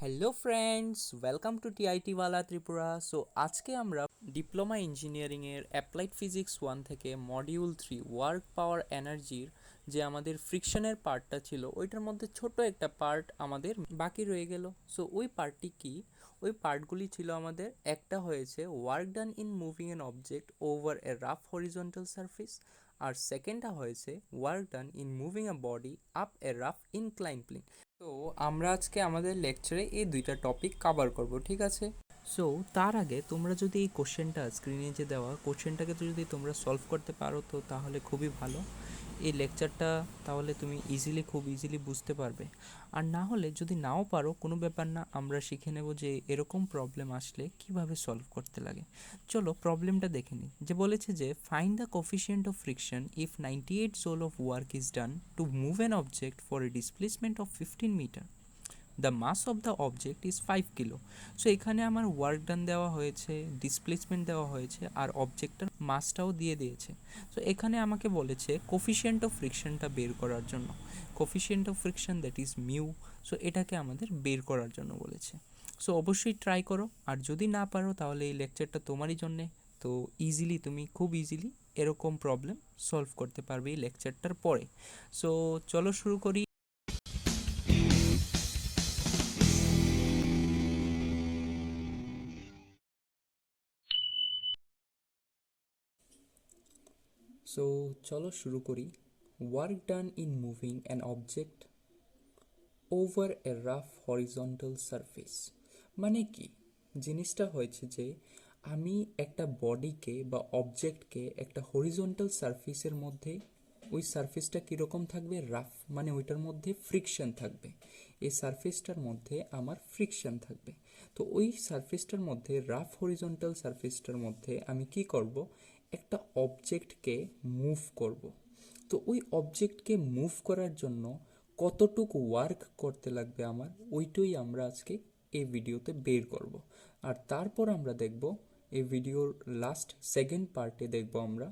Hello friends, welcome to TIT ওয়ালা Tripura. So আজকে আমরা ডিপ্লোমা ইঞ্জিনিয়ারিংয়ের অ্যাপ্লাইড ফিজিক্স 1 থেকে মডিউল 3 ওয়ার্ক পাওয়ার এনার্জির যে আমাদের ফ্রিকশনের পার্টটা ছিল ওইটার মধ্যে ছোট একটা পার্ট আমাদের বাকি রয়ে গেল। সো ওই পার্টটি কি? ওই পার্টগুলি ছিল আমাদের, একটা হয়েছে work done in moving an object over a rough horizontal surface, আর সেকেন্ডটা হয়েছে work done in moving a body up a rough incline plane. তো আমরা আজকে আমাদের লেকচারে এই দুইটা টপিক কভার করব, ঠিক আছে? সো তার আগে তোমরা যদি এই কোশ্চেনটা স্ক্রিনে যে দেওয়া কোশ্চেনটাকে তো যদি তোমরা সলভ করতে পারো তো তাহলে খুবই ভালো। এই লেকচারটা তাহলে তুমি খুব ইজিলি বুঝতে পারবে। আর না হলে যদি নাও পারো কোনো ব্যাপার না, আমরা শিখে নেব যে এরকম প্রবলেম আসলে কিভাবে সলভ করতে লাগে। চলো প্রবলেমটা দেখে নিই। যে বলেছে যে find the coefficient of friction if 98 joule of work is done to move an object for a displacement of 15 meter, the mass of the object is 5 kilo. So এখানে আমার ওয়ার্ক ডান দেওয়া হয়েছে, ডিসপ্লেসমেন্ট দেওয়া হয়েছে, আর অবজেক্টটার মাসটাও দিয়ে দিয়েছে। So এখানে আমাকে বলেছে কোফিশিয়েন্ট অফ ফ্রিকশনটা বের করার জন্য। Coefficient of friction that is mu. So এটাকে আমাদের বের করার জন্য বলেছে। সো অবশ্যই ট্রাই করো, আর যদি না পারো তাহলে এই লেকচারটা তোমারই জন্যে। তো তুমি খুব ইজিলি এরকম প্রবলেম সলভ করতে পারবে এই লেকচারটার পরে। সো চলো শুরু করি। সো চলো শুরু করি। Work done in moving an object over a rough horizontal surface মানে কি? জিনিসটা হয়েছে যে আমি একটা বডিকে বা অবজেক্টকে একটা হরিজন্টাল সারফেসের মধ্যে, ওই সারফেসটা কীরকম থাকবে? রাফ, মানে ওইটার মধ্যে ফ্রিকশন থাকবে। এই সারফেসটার মধ্যে আমার ফ্রিকশন থাকবে। তো ওই সারফেসটার মধ্যে, রাফ হরিজন্টাল সারফেসটার মধ্যে আমি কি করব? একটা অবজেক্টকে মুভ করব। তো ওই অবজেক্টকে মুভ করার জন্য কতটুকু ওয়ার্ক করতে লাগবে আমার, ওইটাই আমরা আজকে এই ভিডিওতে বের করব। আর তারপর আমরা দেখব এই ভিডিওর লাস্ট সেকেন্ড পার্টে দেখব আমরা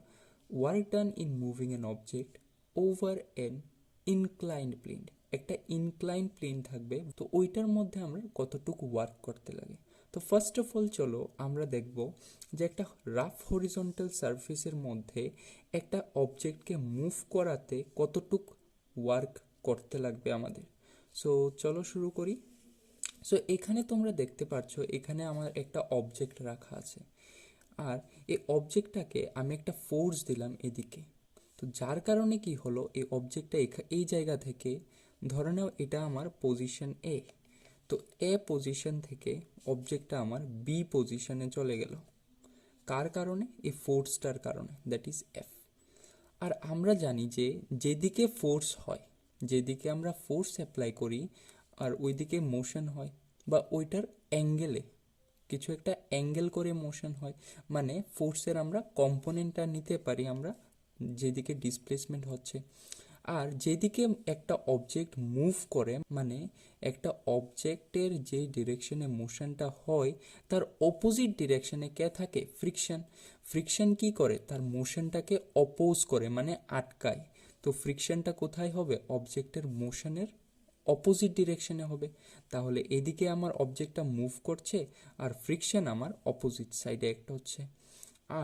work done in moving an object over an inclined plane. একটা ইনক্লাইন্ড প্লেন থাকবে, তো ওইটার মধ্যে আমরা কতটুকু ওয়ার্ক করতে লাগে। তো ফার্স্ট অফ অল চলো আমরা দেখব যে একটা রাফ হরিজন্টাল সারফেসের মধ্যে একটা অবজেক্টকে মুভ করাতে কতটুকু ওয়ার্ক করতে লাগবে আমাদের। সো চলো শুরু করি। সো এখানে তোমরা দেখতে পাচ্ছ, এখানে আমার একটা অবজেক্ট রাখা আছে, আর এই অবজেক্টটাকে আমি একটা ফোর্স দিলাম এদিকে। তো যার কারণে কি হলো, এই অবজেক্টটা এই জায়গা থেকে, ধরে নাও এটা আমার পজিশন এ, তো এ পজিশন থেকে অবজেক্টটা আমার বি পজিশনে চলে গেল। কার কারণে? এই ফোর্সটার কারণে, দ্যাট ইজ এফ। আর আমরা জানি যে যেদিকে ফোর্স হয়, যেদিকে আমরা ফোর্স অ্যাপ্লাই করি আর ওইদিকে মোশন হয়, বা ওইটার অ্যাঙ্গেলে কিছু একটা অ্যাঙ্গেল করে মোশন হয়, মানে ফোর্সের আমরা কম্পোনেন্টটা নিতে পারি আমরা যেদিকে ডিসপ্লেসমেন্ট হচ্ছে। আর যেদিকে একটা অবজেক্ট মুভ করে, মানে একটা অবজেক্টের যে ডিরেকশনে মোশনটা হয় তার অপোজিট ডিরেকশনে কে থাকে? ফ্রিকশন। ফ্রিকশন কি করে? তার মোশনটাকে অপোজ করে, মানে আটকায়। তো ফ্রিকশনটা কোথায় হবে? অবজেক্টের মোশনের অপোজিট ডিরেকশনে হবে। তাহলে এদিকে আমার অবজেক্টটা মুভ করছে আর ফ্রিকশন আমার অপোজিট সাইডে একটা হচ্ছে।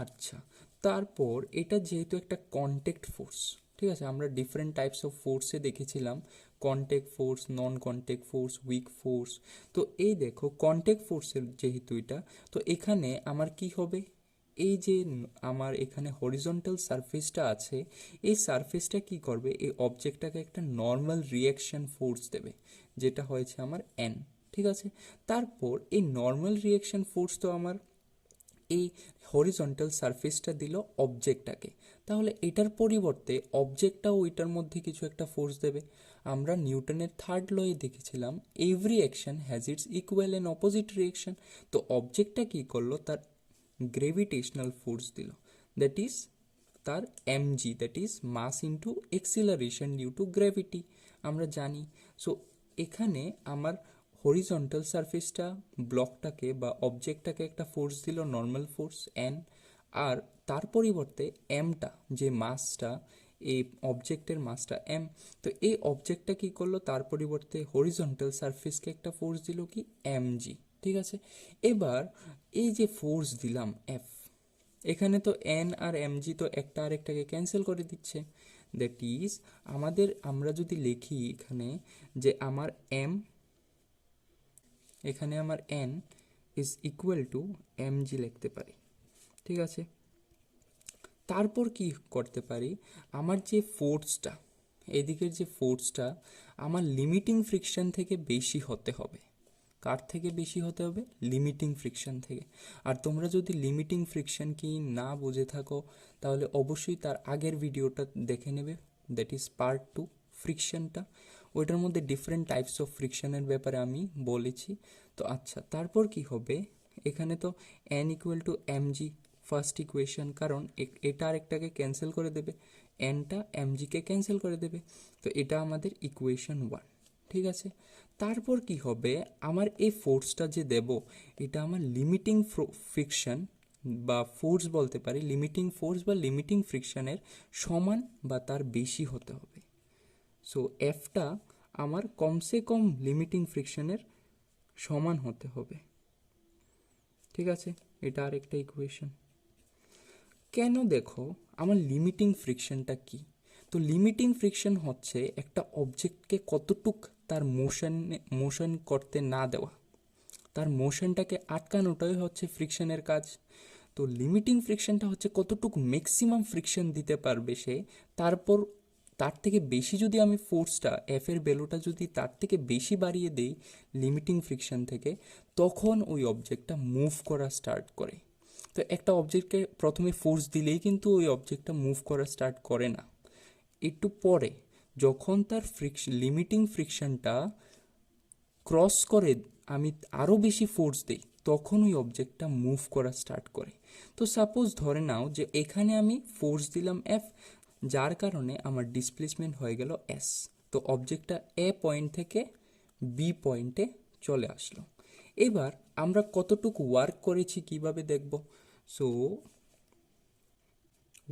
আচ্ছা, তারপর এটা যেহেতু একটা কন্ট্যাক্ট ফোর্স, ঠিক আছে, আমরা ডিফারেন্ট টাইপস অফ ফোর্সে দেখেছিলাম, কন্ট্যাক্ট ফোর্স, নন কন্ট্যাক্ট ফোর্স, উইক ফোর্স। তো এই দেখো কন্ট্যাক্ট ফোর্সের যেহেতু এটা, তো এখানে আমার কি হবে? এই যে আমার এখানে হরিজন্টাল সারফেসটা আছে, এই সারফেসটা কি করবে? এই অবজেক্টটাকে একটা নর্মাল রিয়াকশন ফোর্স দেবে, যেটা হয়েছে আমার এন, ঠিক আছে। তারপর এই নর্মাল রিয়াকশন ফোর্স তো আমার এই হরিজন্টাল সারফেসটা দিল অবজেক্টটাকে, তাহলে এটার পরিবর্তে অবজেক্টটাও ওইটার মধ্যে কিছু একটা ফোর্স দেবে। আমরা নিউটনের থার্ড লয়ে দেখেছিলাম every action has its equal and opposite reaction. তো অবজেক্টটা কী করলো? তার গ্রেভিটেশনাল ফোর্স দিল, দ্যাট ইজ তার M G, that is mass into acceleration due to gravity, আমরা জানি। সো এখানে আমার হরিজন্টাল সারফেসটা ব্লকটাকে বা অবজেক্টটাকে একটা ফোর্স দিল, নর্মাল ফোর্স এন, আর তার পরিবর্তে এমটা যে মাসটা, এই অবজেক্টের মাসটা এম। তো এই অবজেক্টটা কি করলো, তার পরিবর্তে হরিজন্টাল সারফেসকে একটা ফোর্স দিল কি এম জি। ঠিক আছে, এবার এই যে ফোর্স দিলাম এফ, এখানে তো এন আর এম জি তো একটা আরেকটাকে ক্যান্সেল করে দিচ্ছে। দ্যাট ইজ আমরা যদি লিখি এখানে যে আমার এম, এখানে আমার N is equal to M G লিখতে পারি। ঠিক আছে, তারপর কি করতে পারি, আমার যে ফোর্সটা, এদিকের যে ফোর্সটা আমার লিমিটিং ফ্রিকশন থেকে বেশি হতে হবে। কার থেকে বেশি হতে হবে? লিমিটিং ফ্রিকশন থেকে। আর তোমরা যদি লিমিটিং ফ্রিকশন কি না বুঝে থাকো তাহলে অবশ্যই তার আগের ভিডিওটা দেখে নেবে, দ্যাট ইজ পার্ট 2 ফ্রিকশনটা। ওইটার মধ্যে ডিফারেন্ট টাইপস অফ ফ্রিকশনের ব্যাপারে আমি বলেছি। তো আচ্ছা, তারপর কি হবে, এখানে তো N equal to M G first equation, কারণ এটা আরেকটাকে ক্যান্সেল করে দেবে, এনটা এম জিকে ক্যান্সেল করে দেবে। তো এটা আমাদের ইকুয়েশন 1। ঠিক আছে, তারপর কি হবে, আমার এই ফোর্সটা যে দেব এটা আমার লিমিটিং ফ্রিকশন বা ফোর্স বলতে পারি, লিমিটিং ফোর্স বা লিমিটিং ফ্রিকশনের সমান বা তার বেশি হতে হবে। সো এফটা আমার কমসে কম লিমিটিং ফ্রিকশনের সমান হতে হবে। ঠিক আছে, এটা আরেকটা ইকুয়েশন। কেন, দেখো আমার লিমিটিং ফ্রিকশনটা কি। তো লিমিটিং ফ্রিকশন হচ্ছে একটা অবজেক্টকে কতটুক তার মোশন করতে না দেওয়া, তার মোশনটাকে আটকানোটাই হচ্ছে ফ্রিকশনের কাজ। তো লিমিটিং ফ্রিকশনটা হচ্ছে কতটুকু ম্যাক্সিমাম ফ্রিকশন দিতে পারবে সে, তারপর তার থেকে বেশি যদি আমি ফোর্সটা এফ এর ভ্যালুটা যদি তার থেকে বেশি বাড়িয়ে দেই লিমিটিং ফ্রিকশন থেকে, তখন ওই অবজেক্টটা মুভ করা স্টার্ট করে। তো একটা অবজেক্টকে প্রথমে ফোর্স দিলেই কিন্তু ওই অবজেক্টটা মুভ করা স্টার্ট করে না, একটু পরে যখন তার লিমিটিং ফ্রিকশনটা ক্রস করে আমি আরও বেশি ফোর্স দিই, তখন ওই অবজেক্টটা মুভ করা স্টার্ট করে। তো সাপোজ ধরে নাও যে এখানে আমি ফোর্স দিলাম এফ, যার কারণে আমার ডিসপ্লেসমেন্ট হয়ে গেল এস। তো অবজেক্টটা এ পয়েন্ট থেকে বি পয়েন্টে চলে আসলো। এবার আমরা কতটুকু ওয়ার্ক করেছি কিভাবে দেখব। সো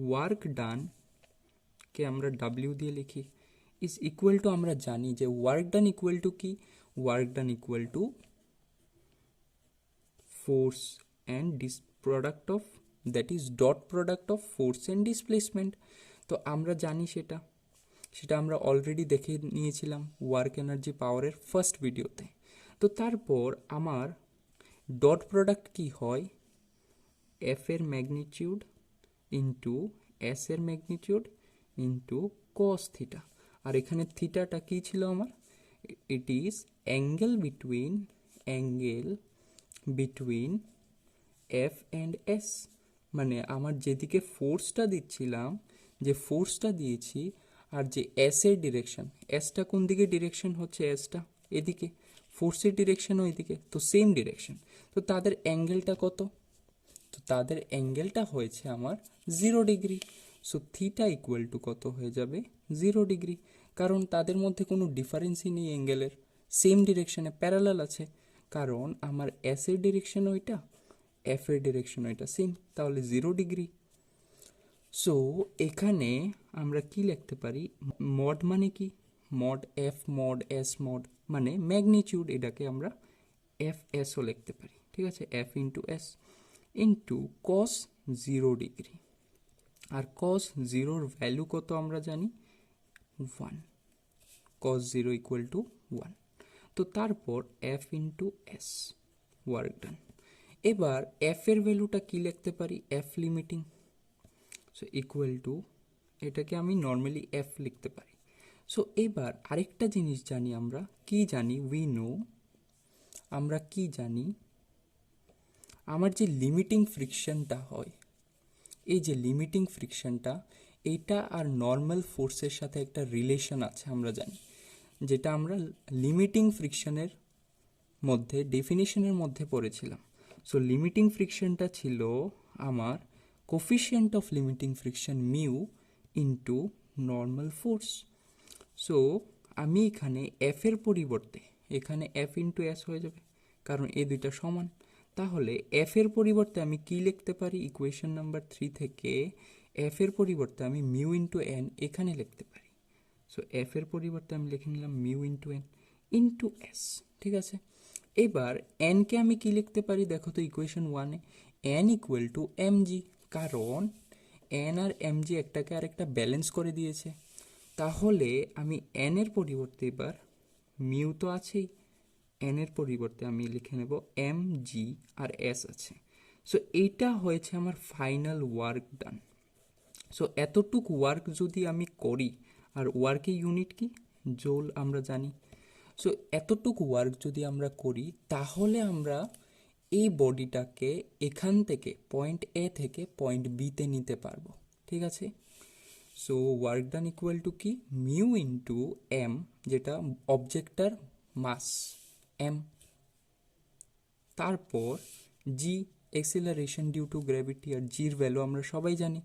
ওয়ার্ক ডান কে আমরা ডাব্লিউ দিয়ে লিখি, ইজ ইকুয়াল টু, আমরা জানি যে ওয়ার্ক ডান ইকুয়াল টু কি, work done equal two force and product of, that is dot product of force and displacement। তো আমরা জানি সেটা আমরা অলরেডি দেখে নিয়েছিলাম ওয়ার্ক এনার্জি পাওয়ারের ফার্স্ট ভিডিওতে। তো তারপর আমার ডট প্রোডাক্ট কি হয়, এফ এর ম্যাগনিটিউড ইন্টু এস এর ম্যাগনিটিউড ইন্টু কস থিটা। আর এখানে থিটাটা কি ছিল আমার, it is angle between F and S. মানে আমার যেদিকে ফোর্সটা দিচ্ছিলাম, যে ফোর্সটা দিয়েছি, আর যে এস এর ডিরেকশন, এসটা কোন দিকে ডিরেকশন হচ্ছে, এসটা এদিকে, ফোর্সের ডিরেকশন ওইদিকে, তো সেম ডিরেকশন। তো তাদের অ্যাঙ্গেলটা কত, তো তাদের অ্যাঙ্গেলটা হয়েছে আমার 0 degree. So theta equal to কত হয়ে যাবে, 0 ডিগ্রি, কারণ তাদের মধ্যে কোনো ডিফারেন্সই নেই অ্যাঙ্গেলের, সেম ডিরেকশনে প্যারালাল আছে। কারণ আমার এস এর ডিরেকশন ওইটা, এফ এর ডিরেকশন ওইটা সেম, তাহলে 0 ডিগ্রি। সো এখানে আমরা কি লিখতে পারি, মড মানে কি, mod F mod S mod মানে ম্যাগনিটিউড, এটাকে আমরা এফ এসও লিখতে পারি। ঠিক আছে, F into S into cos 0 degree. আর কস জিরোর ভ্যালু কত আমরা জানি, 1, কস 0 ইকুয়াল টু 1। তো তারপর F into S, work done. এবার এফ এর ভ্যালুটা কি লিখতে পারি, F limiting, so equal to, এটাকে আমি নর্মালি এফ লিখতে পারি। সো এবার আরেকটা জিনিস জানি, আমরা কি জানি, উই নো, আমরা কি জানি, আমার যে লিমিটিং ফ্রিকশনটা হয়, এই যে লিমিটিং ফ্রিকশনটা, এইটা আর নর্মাল ফোর্সের সাথে একটা রিলেশন আছে আমরা জানি, যেটা আমরা লিমিটিং ফ্রিকশনের মধ্যে ডেফিনিশনের মধ্যে পড়েছিলাম। সো লিমিটিং ফ্রিকশনটা ছিল আমার coefficient of limiting friction mu into normal force. So আমি এখানে এফ এর পরিবর্তে এখানে এফ ইন্টু এস হয়ে যাবে, কারণ এই দুইটা সমান। তাহলে এফ এর পরিবর্তে আমি কি লিখতে পারি, ইকুয়েশন নাম্বার 3 থেকে এফ এর পরিবর্তে আমি মিউ ইন্টু এন এখানে লিখতে পারি। সো এফ এর পরিবর্তে আমি লিখে নিলাম mu into N into S. ঠিক আছে, এবার এনকে আমি কি লিখতে পারি দেখো তো ইকুয়েশন ওয়ানে, N equal to M G, কারণ এন আর এম জি একটাকে আরেকটা ব্যালেন্স করে দিয়েছে। তাহলে আমি এন এর পরিবর্তে এবার মিউ তো আছেই, এন এর পরিবর্তে আমি লিখে নেব এম জি আর এস আছে। সো এইটা হয়েছে আমার ফাইনাল ওয়ার্ক ডান। সো এতটুক ওয়ার্ক যদি আমি করি, আর ওয়ার্কের ইউনিট কি, জোল আমরা জানি। সো এতটুক ওয়ার্ক যদি আমরা করি তাহলে আমরা এই বডিটাকে এখান থেকে পয়েন্ট এ থেকে পয়েন্ট বিতে নিতে পারবো। ঠিক আছে, so work done equal to কি, মিউ ইন্টু এম, যেটা অবজেক্টটার মাস এম, তারপর G acceleration due to gravity, আর জির ভ্যালু আমরা সবাই জানি,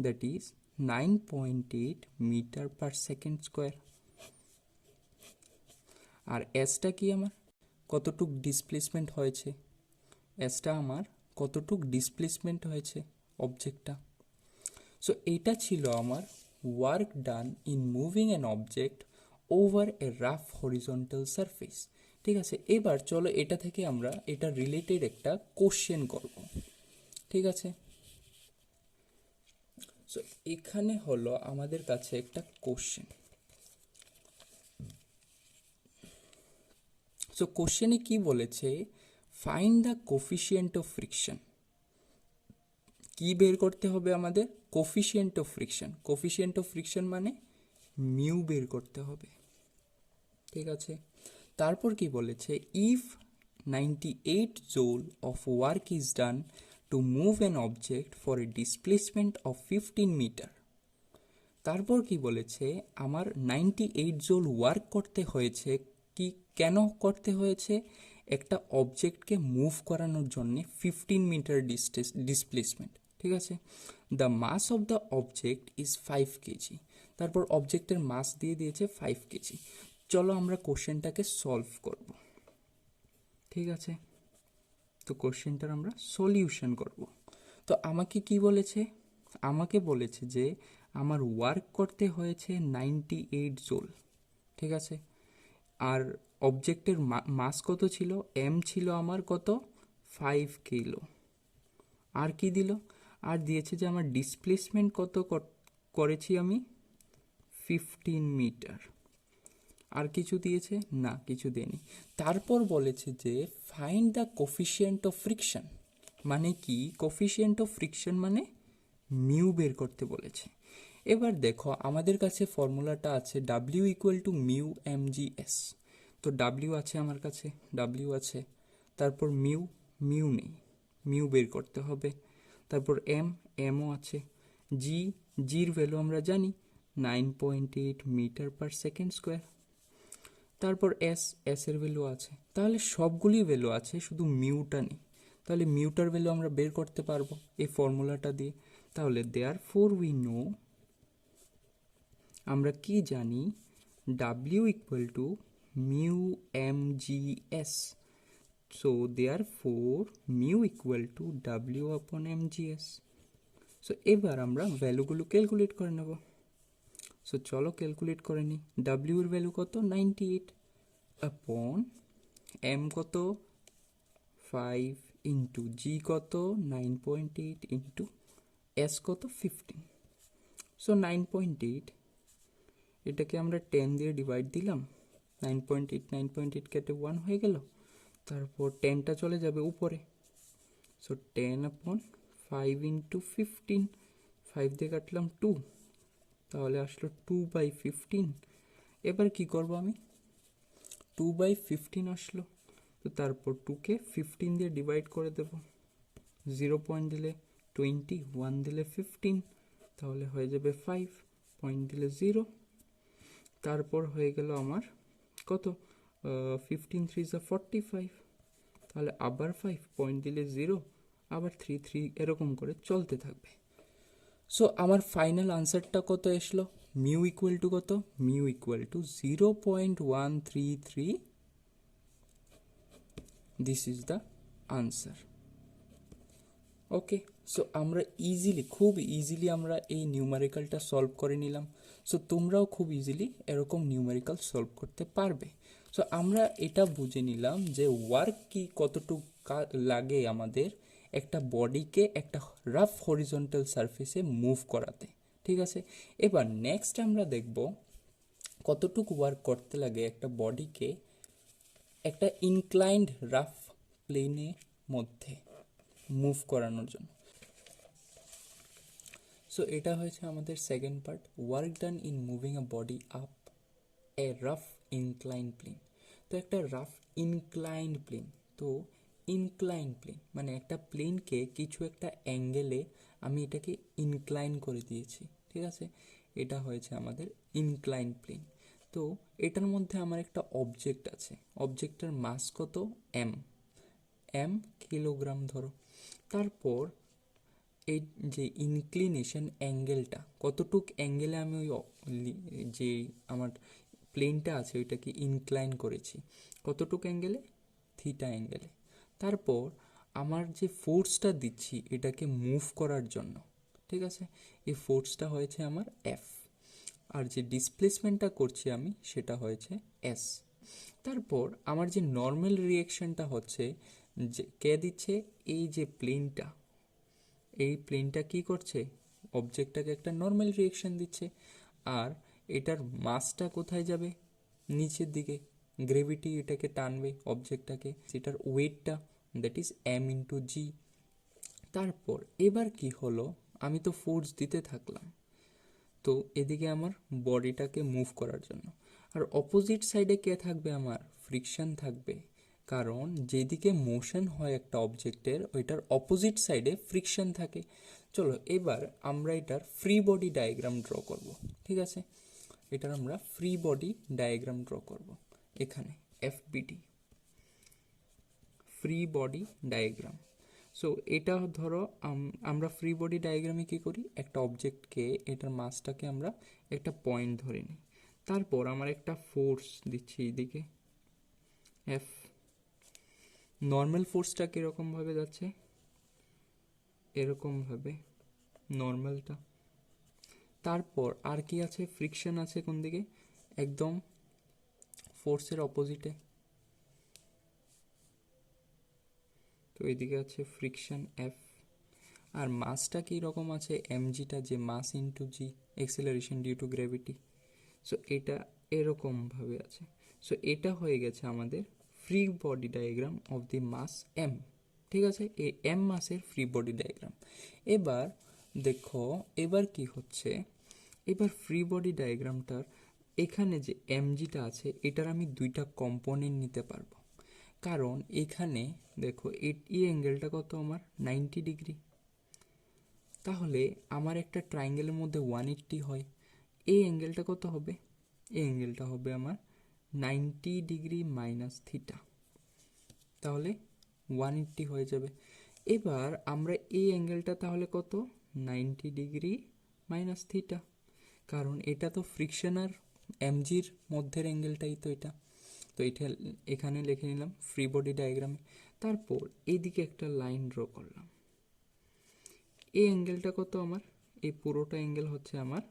that is 9.8 metre per second square. আর এসটা কি আমার, কতটুক ডিসপ্লেসমেন্ট হয়েছে, এসটা আমার কতটুক ডিসপ্লেসমেন্ট হয়েছে অবজেক্টটা। সো এইটা ছিল আমার work done in moving an object over a rough horizontal surface. ঠিক আছে, এবার চলো এটা থেকে আমরা এটা রিলেটেড একটা কোশ্চেন করব। ঠিক আছে, সো এখানে হলো আমাদের কাছে একটা কোশ্চেন। সো কোশ্চেনে কি বলেছে, find the coefficient of friction. কি বের করতে হবে আমাদের, coefficient of friction. Coefficient of friction মানে মিউ বের করতে হবে। ঠিক আছে, তারপর কি বলেছে, if 98 joule of work is done to move an object for a displacement of 15 meter. তারপর কি বলেছে, আমার 98 জোল ওয়ার্ক করতে হয়েছে, কি কেন করতে হয়েছে, একটা অবজেক্টকে মুভ করানোর জন্য 15 মিটার ডিসপ্লেসমেন্ট। ঠিক আছে, the mass of the object is 5 K G. তারপর অবজেক্টের মাস দিয়ে দিয়েছে 5 কেজি। চলো আমরা কোশ্চেনটাকে সলভ করব। ঠিক আছে, তো কোশ্চেনটার আমরা সলিউশন করব। তো আমাকে কি বলেছে, আমাকে বলেছে যে আমার ওয়ার্ক করতে হয়েছে 98 জোল। ঠিক আছে, আর অবজেক্টের মাস কত ছিল, এম ছিল আমার কত, 5 কিলো। আর কি দিল, আর দিয়েছে যে আমার ডিসপ্লেসমেন্ট কত করেছি আমি, 15 মিটার। আর কিছু দিয়েছে না, কিছু দেয়নি। তারপর বলেছে যে find the coefficient of friction. মানে কি, কোফিশিয়েন্ট অফ ফ্রিকশন মানে মিউ বের করতে বলেছে। এবার দেখো আমাদের কাছে ফর্মুলাটা আছে W equal to mu M G S. তো ডাব্লিউ আছে আমার কাছে, ডাব্লিউ আছে, তারপর মিউ, মিউ নেই, মিউ বের করতে হবে। তারপর এম, এমও আছে, জি, জির ভ্যালু আমরা জানি 9.8 মিটার পার সেকেন্ড স্কোয়ার। তারপর এস, এস এর ভ্যালু আছে, তাহলে সবগুলি ভ্যালু আছে, শুধু মিউটা নেই। তাহলে মিউটার ভ্যালু আমরা বের করতে পারবো এই ফর্মুলাটা দিয়ে। তাহলে দেয়ার ফোর উই নো, আমরা কি জানি, W equal to mu M G S. So therefore mu equal to W upon M G S. So এবার আমরা ভ্যালুগুলো ক্যালকুলেট করে নেব। সো চলো ক্যালকুলেট করে নিই। ডাব্লিউ এর ভ্যালু কত, 98 আপন এম কত, 5 ইন্টু জি কত, 9.8 ইন্টু এস কত, 15। সো 9.8, এটাকে আমরা 10 দিয়ে ডিভাইড দিলাম, 9.8, 9.8 কেটে 1 হয়ে গেল। তারপর 10টা চলে যাবে উপরে। সো 10 আপন 5 ইন্টু 15, 5 দিয়ে কাটলাম 2, তাহলে আসলো 2/15। এবার কি করব আমি, 2/15 আসলো, তো তারপর 2কে 15 দিয়ে ডিভাইড করে দেব। 0 পয়েন্ট দিলে 20, 1 দিলে 15, তাহলে হয়ে যাবে 5, পয়েন্ট দিলে 0। তারপর হয়ে গেল আমার কত, 15 3 45, তাহলে আবার 5, পয়েন্ট দিলে 0, আবার 3 3, এরকম করে চলতে থাকবে। সো আমার ফাইনাল আনসারটা কত এসলো, মিউ ইকুয়াল টু কত, mu equal two 0.133। This is the answer. Okay, so আমরা খুব ইজিলি আমরা এই নিউমেরিক্যালটা সলভ করে নিলাম। সো তোমরাও খুব ইজিলি এরকম নিউমেরিক্যাল সলভ করতে পারবে। সো আমরা এটা বুঝে নিলাম যে ওয়ার্ক কি কতটুকু লাগে আমাদের একটা বডিকে একটা রাফ হরিজন্টাল সারফেসে মুভ করাতে। ঠিক আছে, এবার নেক্সট আমরা দেখব কতটুকু ওয়ার্ক করতে লাগে একটা বডিকে একটা ইনক্লাইন্ড রাফ প্লেনের মধ্যে মুভ করানোর জন্য। সো এটা হয়েছে আমাদের second part, work done in moving a body up a rough incline plane. তো একটা রাফ ইনক্লাইন্ড প্লেন, তো ইনক্লাইন প্লেন মানে একটা প্লেনকে কিছু একটা অ্যাঙ্গেলে আমি এটাকে ইনক্লাইন করে দিয়েছি। ঠিক আছে, এটা হয়েছে আমাদের ইনক্লাইন প্লেন। তো এটার মধ্যে আমার একটা অবজেক্ট আছে, অবজেক্টের মাস কত, এম, এম কিলোগ্রাম ধরো। তারপর এই যে ইনক্লিনেশন অ্যাঙ্গেলটা, কতটুক অ্যাঙ্গেলে আমি যে আমার প্লেনটা আছে ওইটাকে ইনক্লাইন করেছি, কতটুক অ্যাঙ্গেলে, থিটা অ্যাঙ্গেলে। তারপর আমার যে ফোর্সটা দিচ্ছি এটাকে মুভ করার জন্য, ঠিক আছে, এই ফোর্সটা হয়েছে আমার এফ, আর যে ডিসপ্লেসমেন্টটা করছি আমি সেটা হয়েছে এস। তারপর আমার যে নর্মাল রিয়েকশনটা হচ্ছে, যে কে দিচ্ছে, এই যে প্লেনটা, এই প্লেনটা কি করছে, অবজেক্টটাকে একটা নর্মাল রিয়েকশন দিচ্ছে। আর এটার মাসটা কোথায় যাবে, নিচের দিকে, গ্রেভিটি এটাকে টানবে অবজেক্টটাকে, যেটার ওয়েটটা দ্যাট ইজ এম ইন্টু জি। তারপর এবার কি হলো, আমি তো ফোর্স দিতে থাকলাম, তো এদিকে আমার বডিটাকে মুভ করার জন্য। আর অপোজিট সাইডে কে থাকবে, আমার ফ্রিকশন থাকবে, কারণ যেদিকে মোশন হয় একটা অবজেক্টের ওইটার অপোজিট সাইডে ফ্রিকশন থাকে। চলো এবার আমরা এটার ফ্রি বডি ডায়াগ্রাম ড্র করব। ঠিক আছে, এটার আমরা ফ্রি বডি ডায়াগ্রাম ড্র করব এখানে, এফবিডি, ফ্রি বডি ডায়াগ্রাম। সো এটা ধরো আমরা ফ্রি বডি ডায়াগ্রামে কী করি, একটা অবজেক্টকে, এটার মাসটাকে আমরা একটা পয়েন্ট ধরে নিই। তারপর আমার একটা ফোর্স দিচ্ছি এইদিকে এফ, নর্মাল ফোর্সটা কীরকমভাবে যাচ্ছে, এরকমভাবে নর্মালটা। তারপর আর কি আছে, ফ্রিকশন আছে কোন দিকে, একদম ফোর্সের অপোজিটে, তো এইদিকে আছে ফ্রিকশন এফ। আর মাসটা কী রকম আছে, এমজিটা, যে mass into G, acceleration due to gravity. So এটা এরকমভাবে আছে। সো এটা হয়ে গেছে আমাদের free body diagram of the mass M. ঠিক আছে, এই এম মাসের ফ্রি বডি ডায়াগ্রাম। এবার দেখো, এবার কি হচ্ছে, এবার ফ্রি বডি ডায়াগ্রামটার এখানে যে এমজিটা আছে এটার আমি দুইটা কম্পোনেন্ট নিতে পারবো, কারণ এখানে দেখো এই অ্যাঙ্গেলটা কত আমার 90 ডিগ্রি। তাহলে আমার একটা ট্রায়াঙ্গেলের মধ্যে 180 হয়, এই অ্যাঙ্গেলটা কত হবে, এই অ্যাঙ্গেলটা হবে আমার 90 ডিগ্রি মাইনাস থিটা, তাহলে 180 হয়ে যাবে। এবার আমরা এই অ্যাঙ্গেলটা তাহলে কত, 90 ডিগ্রি মাইনাস থিটা, কারণ এটা তো ফ্রিকশন আর এমজির মধ্যের অ্যাঙ্গেলটাই তো এটা। তো এটা এখানে লিখে নিলাম ফ্রি বডি ডায়াগ্রামে। তারপর এইদিকে একটা লাইন ড্র করলাম, এই অ্যাঙ্গেলটা কত আমার, এই পুরোটা অ্যাঙ্গেল হচ্ছে আমার,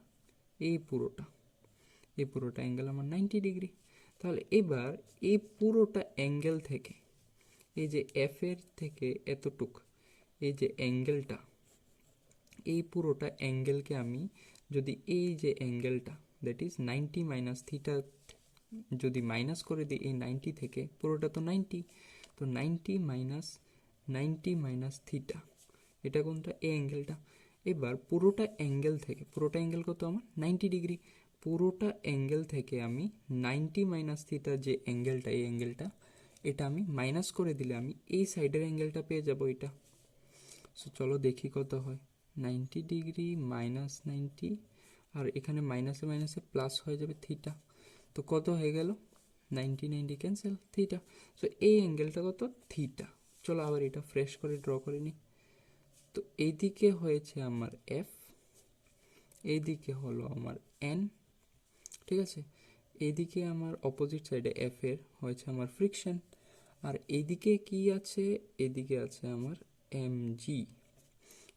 এই পুরোটা অ্যাঙ্গেল আমার 90 ডিগ্রি। তাহলে এবার এই পুরোটা অ্যাঙ্গেল থেকে, এই যে এফ এর থেকে এতটুক, এই যে অ্যাঙ্গেলটা, এই পুরোটা অ্যাঙ্গেলকে আমি যদি এই যে অ্যাঙ্গেলটা দ্যাট ইজ 90 মাইনাস থিটা যদি মাইনাস করে দিই এই 90 থেকে, পুরোটা তো 90, তো 90 মাইনাস থিটা, এটা কোনটা, এই অ্যাঙ্গেলটা। এবার পুরোটা অ্যাঙ্গেল থেকে, পুরোটা অ্যাঙ্গেল কত আমার 90 ডিগ্রি, পুরোটা অ্যাঙ্গেল থেকে আমি 90 মাইনাস থিটার যে অ্যাঙ্গেলটা, এই অ্যাঙ্গেলটা, এটা আমি মাইনাস করে দিলে আমি এই সাইডের অ্যাঙ্গেলটা পেয়ে যাব এটা। সো চলো দেখি কত হয়, 90 ডিগ্রি মাইনাস 90, আর এখানে মাইনাসে মাইনাসে প্লাস হয়ে যাবে থিটা, তো কত হয়ে গেল, 90 ক্যান্সেল, থিটা। সো এই অ্যাঙ্গেলটা কত, থিটা। চলো আবার এটা ফ্রেশ করে ড্র করে নিই। তো এইদিকে হয়েছে আমার এফ, এইদিকে হলো আমার এন, ঠিক আছে, এইদিকে আমার অপোজিট সাইডে এফ এর হয়েছে আমার ফ্রিকশন, আর এইদিকে কি আছে, এদিকে আছে আমার এম জি।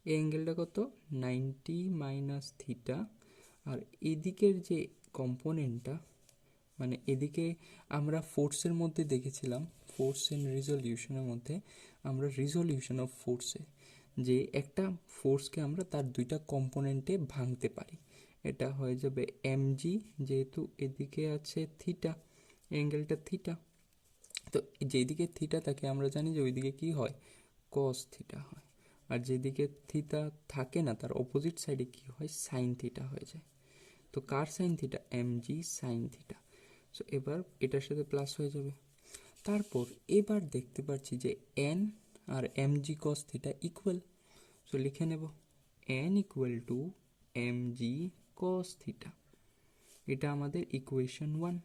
এই অ্যাঙ্গেলটা কত, 90 মাইনাস থিটা। আর এদিকের যে কম্পোনেন্টটা, মানে এদিকে আমরা ফোর্সের মধ্যে দেখেছিলাম, ফোর্স ইন রিজলিউশনের মধ্যে আমরা রিজলিউশন অফ ফোর্সে যে একটা ফোর্সকে আমরা তার দুইটা কম্পোনেন্টে ভাঙতে পারি, এটা হয়ে যাবে mg, যেহেতু এদিকে আছে থিটা, অ্যাঙ্গেলটা থিটা, তো যেদিকে থিটা থাকে আমরা জানি যে ওইদিকে কি হয়, কস থিটা হয়। আর যেদিকে থিটা থাকে না তার অপোজিট সাইডে কি হয়, সাইন থিটা হয়ে যায়। তো কার sine theta, mg sine theta. So এবার এটার সাথে প্লাস হয়ে যাবে। তারপর এবার দেখতে পাচ্ছি যে n আর mg cos theta equal, so লিখে নেব n equal to mg cos theta, এটা আমাদের ইকুয়েশন 1।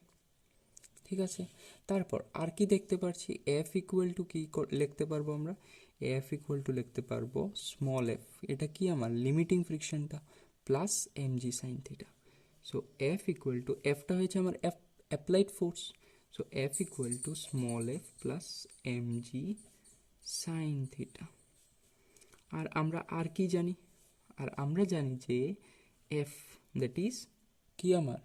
ঠিক আছে, তারপর আর কি দেখতে পাচ্ছি, f ইকুয়াল টু কি লিখতে পারবো আমরা, f ইকুয়াল টু লিখতে পারবো স্মল f, এটা কি আমার লিমিটিং ফ্রিকশনটা, plus mg sine theta. So f equal to, fটা হয়েছে আমার applied force, so f equal to small f plus mg sine theta. আর আমরা আর কি জানি, আর আমরা জানি যে f দ্যাট ইজ কি আমার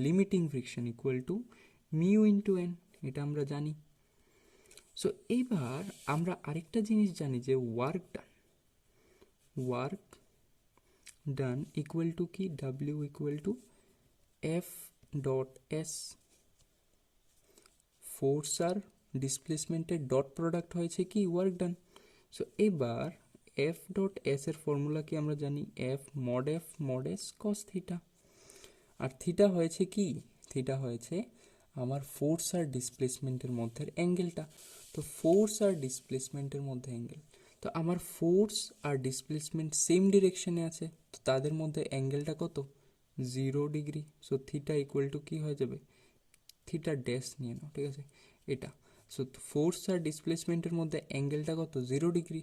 limiting friction equal to mu into N, এটা আমরা জানি। সো এইবার আমরা আরেকটা জিনিস জানি যে ওয়ার্ক ডান ইকুয়াল টু কি, W equal to F dot S, force আর ডিসপ্লেসমেন্টের ডট প্রোডাক্ট হয়েছে কি ওয়ার্ক ডান। সো এবার এফ ডট এস এর ফর্মুলা কি আমরা জানি, F mod S cos theta. আর থিটা হয়েছে কি, থিটা হয়েছে আমার ফোর্স আর ডিসপ্লেসমেন্টের মধ্যে অ্যাঙ্গেলটা। তো ফোর্স আর ডিসপ্লেসমেন্টের মধ্যে অ্যাঙ্গেল, তো আমার ফোর্স আর ডিসপ্লেসমেন্ট সেম ডিরেকশনে আছে, তো তাদের মধ্যে অ্যাঙ্গেলটা কত, 0 degree. So theta equal to কি হয়ে যাবে, থিটা ড্যাশ নিয়ে নাও, ঠিক আছে এটা। সো ফোর্স আর ডিসপ্লেসমেন্টের মধ্যে অ্যাঙ্গেলটা কত, 0 ডিগ্রি,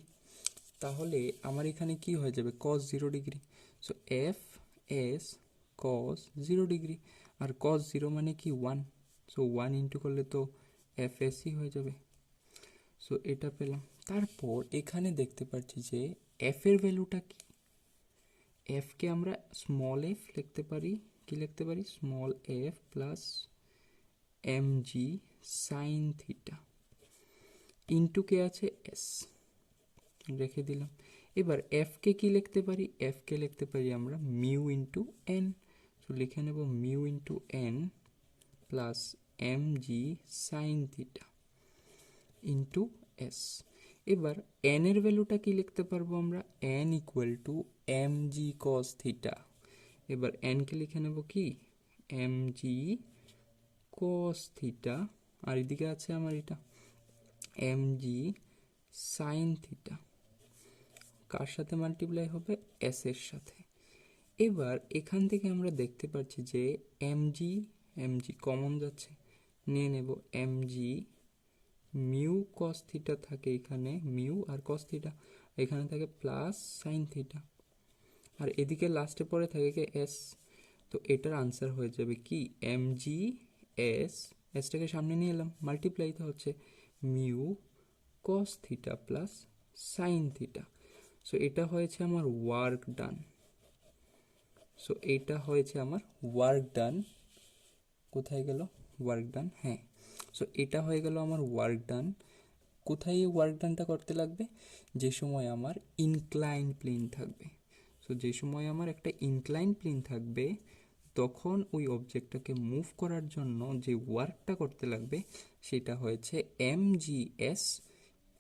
তাহলে আমার এখানে কি হয়ে যাবে, cos 0 degree. So F S cos 0 degree, আর কস 0 মানে কি 1, সো 1 ইন্টু করলে তো এফ এসই হয়ে যাবে। সো এটা পেলাম। তারপর এখানে দেখতে পাচ্ছি যে এফ এর ভ্যালুটা কি, এফকে আমরা স্মল এফ লিখতে পারি, কি লিখতে পারি, small F plus mg sine theta into কে আছে এস, রেখে দিলাম। এবার এফকে কি লিখতে পারি, এফকে লিখতে পারি আমরা মিউ ইন্টু এন, সো লিখে নেব mu into N plus mg sine theta into S. এবার এন এর ভ্যালুটা কি লিখতে পারবো আমরা, N equal two mg cos theta. এবার এন কে লিখে নেব কি, mg cos থিটা, আর এদিকে আছে আমার এটা mg সাইন থিটা, কার সাথে মাল্টিপ্লাই হবে, এস এর সাথে। এবার এখান থেকে আমরা দেখতে পাচ্ছি যে mg কমন যাচ্ছে, নিয়ে নেব mg মিউ কস থিটা থাকে এখানে, মিউ আর কস থিটা এখানে থাকে প্লাস সাইন থিটা, আর এদিকে লাস্টে পরে থাকে কি এস। তো এটার আনসার হয়ে যাবে কি mg এস, এসটাকে সামনে নিয়ে এলাম, মাল্টিপ্লাইতে হচ্ছে mu cos theta plus sine theta. So এটা হয়েছে আমার ওয়ার্ক ডান, সো এটা হয়েছে আমার ওয়ার্ক ডান, কোথায় গেল ওয়ার্ক ডান, হ্যাঁ। সো এটা হয়ে গেল আমার ওয়ার্ক ডান। কোথায় এই ওয়ার্ক ডানটা করতে লাগবে, যে সময় আমার ইনক্লাইন প্লেন থাকবে। সো যে সময় আমার একটা ইনক্লাইন প্লেন থাকবে তখন ওই অবজেক্টটাকে মুভ করার জন্য যে ওয়ার্কটা করতে লাগবে সেটা হয়েছে mgs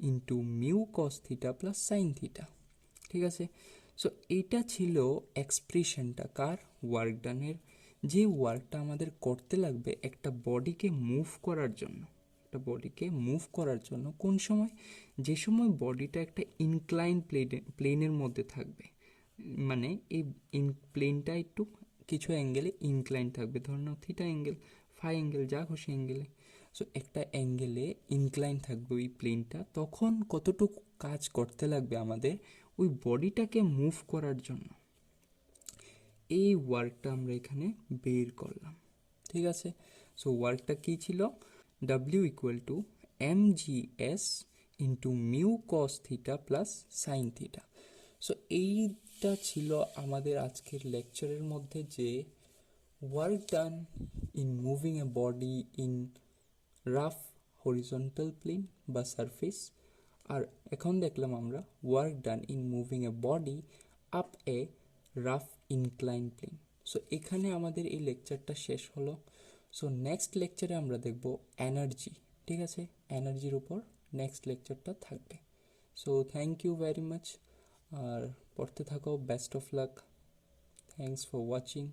into mu cos theta plus sine theta, ঠিক আছে। সো এইটা ছিল এক্সপ্রেশনটা কার, ওয়ার্ক ডানের। যে ওয়ার্কটা আমাদের করতে লাগবে একটা বডিকে মুভ করার জন্য, একটা বডিকে মুভ করার জন্য কোন সময়, যে সময় বডিটা একটা ইনক্লাইন প্লেনের মধ্যে থাকবে, মানে এই প্লেনটা একটু কিছু অ্যাঙ্গেলে ইনক্লাইন থাকবে, ধর নাও থিটা অ্যাঙ্গেল, ফাই অ্যাঙ্গেল, যা খুশি অ্যাঙ্গেলে। সো একটা অ্যাঙ্গেলে ইনক্লাইন থাকবে ওই প্লেনটা, তখন কতটুকু কাজ করতে লাগবে আমাদের ওই বডিটাকে মুভ করার জন্য, এই ওয়ার্কটা আমরা এখানে বের করলাম, ঠিক আছে। সো ওয়ার্কটা কি ছিল, W equal to mgs into mu cos theta plus sine theta. So এইটা ছিল আমাদের আজকের লেকচারের মধ্যে যে work done in moving a body in rough horizontal plane বা সারফেস। আর এখন দেখলাম আমরা work done in moving a body up a rough incline plane. So এখানে আমাদের এই লেকচারটা শেষ হলো। সো নেক্সট লেকচারে আমরা দেখব এনার্জি, ঠিক আছে? এনার্জির উপর নেক্সট লেকচারটা থাকবে। So thank you very much, আর পড়তে থাকো, best of luck, thanks for watching.